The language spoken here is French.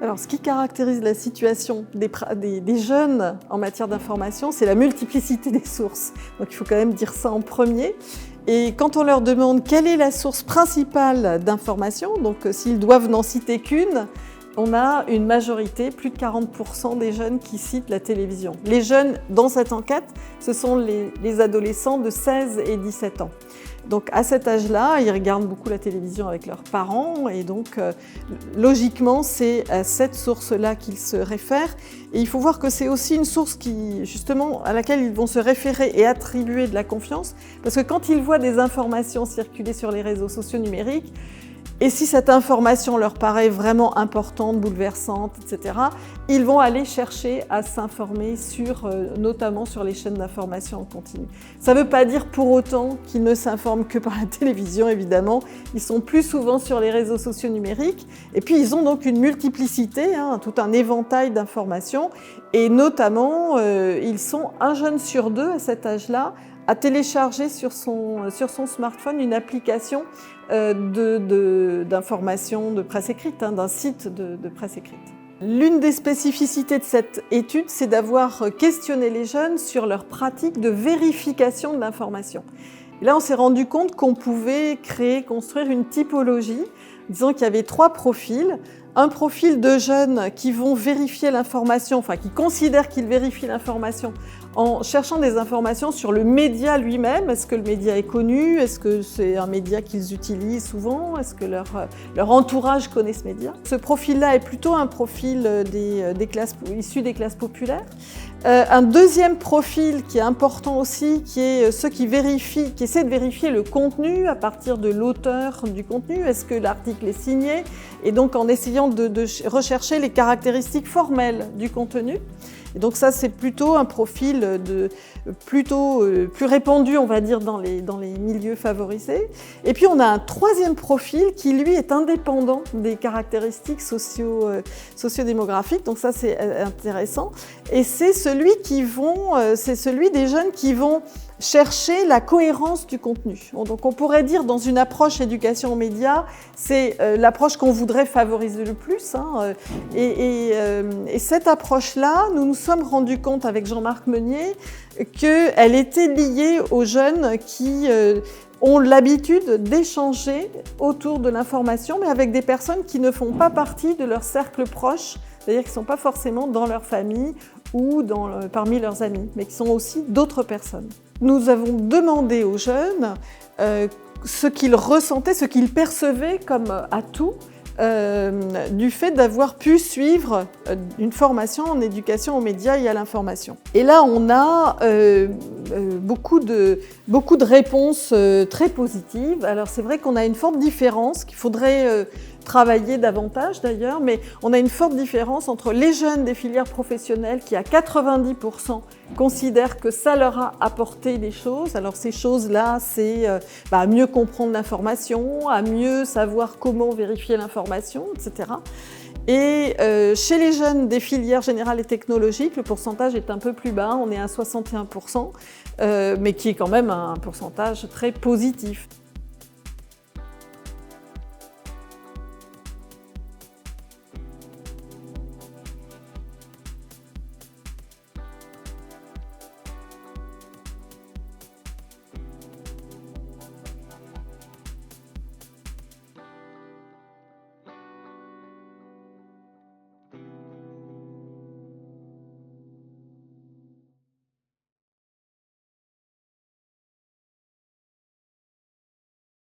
Alors, ce qui caractérise la situation des jeunes en matière d'information, c'est la multiplicité des sources. Donc, il faut quand même dire ça en premier. Et quand on leur demande quelle est la source principale d'information, donc s'ils doivent n'en citer qu'une, on a une majorité, plus de 40% des jeunes qui citent la télévision. Les jeunes, dans cette enquête, ce sont les adolescents de 16 et 17 ans. Donc à cet âge-là, ils regardent beaucoup la télévision avec leurs parents et donc logiquement, c'est à cette source-là qu'ils se réfèrent. Et il faut voir que c'est aussi une source justement, à laquelle ils vont se référer et attribuer de la confiance, parce que quand ils voient des informations circuler sur les réseaux sociaux numériques, et si cette information leur paraît vraiment importante, bouleversante, etc., ils vont aller chercher à s'informer notamment sur les chaînes d'information en continu. Ça ne veut pas dire pour autant qu'ils ne s'informent que par la télévision, évidemment. Ils sont plus souvent sur les réseaux sociaux numériques. Et puis, ils ont donc une multiplicité, tout un éventail d'informations. Et notamment, ils sont un jeune sur deux à cet âge-là à télécharger sur son smartphone une application d'information de presse écrite, d'un site de presse écrite. L'une des spécificités de cette étude, c'est d'avoir questionné les jeunes sur leur pratique de vérification de l'information. Et là, on s'est rendu compte qu'on pouvait construire une typologie, disant qu'il y avait 3 profils. Un profil de jeunes qui vont vérifier l'information, enfin qui considèrent qu'ils vérifient l'information en cherchant des informations sur le média lui-même. Est-ce que le média est connu? Est-ce que c'est un média qu'ils utilisent souvent? Est-ce que leur entourage connaît ce média? Ce profil-là est plutôt un profil issu des classes populaires. Un deuxième profil qui est important aussi, qui est ceux qui essaient de vérifier le contenu à partir de l'auteur du contenu. Est-ce que l'article est signé? Et donc en essayant de rechercher les caractéristiques formelles du contenu. Et donc ça, c'est plutôt un profil plus répandu, on va dire, dans les milieux favorisés. Et puis on a un troisième profil qui, lui, est indépendant des caractéristiques sociodémographiques. Donc ça, c'est intéressant. Et c'est celui des jeunes qui vont chercher la cohérence du contenu. Donc on pourrait dire, dans une approche éducation aux médias, c'est l'approche qu'on voudrait favoriser le plus. Et cette approche-là, nous nous sommes rendus compte avec Jean-Marc Meunier qu'elle était liée aux jeunes qui ont l'habitude d'échanger autour de l'information, mais avec des personnes qui ne font pas partie de leur cercle proche, c'est-à-dire qui ne sont pas forcément dans leur famille ou parmi leurs amis, mais qui sont aussi d'autres personnes. Nous avons demandé aux jeunes ce qu'ils ressentaient, ce qu'ils percevaient comme atout du fait d'avoir pu suivre une formation en éducation aux médias et à l'information. Et là, on a beaucoup de réponses très positives. Alors c'est vrai qu'on a une forte différence qu'il faudrait travailler davantage d'ailleurs, mais on a une forte différence entre les jeunes des filières professionnelles qui, à 90%, considèrent que ça leur a apporté des choses. Alors ces choses-là, c'est à mieux comprendre l'information, à mieux savoir comment vérifier l'information, etc. Et chez les jeunes des filières générales et technologiques, le pourcentage est un peu plus bas, on est à 61%, mais qui est quand même un pourcentage très positif.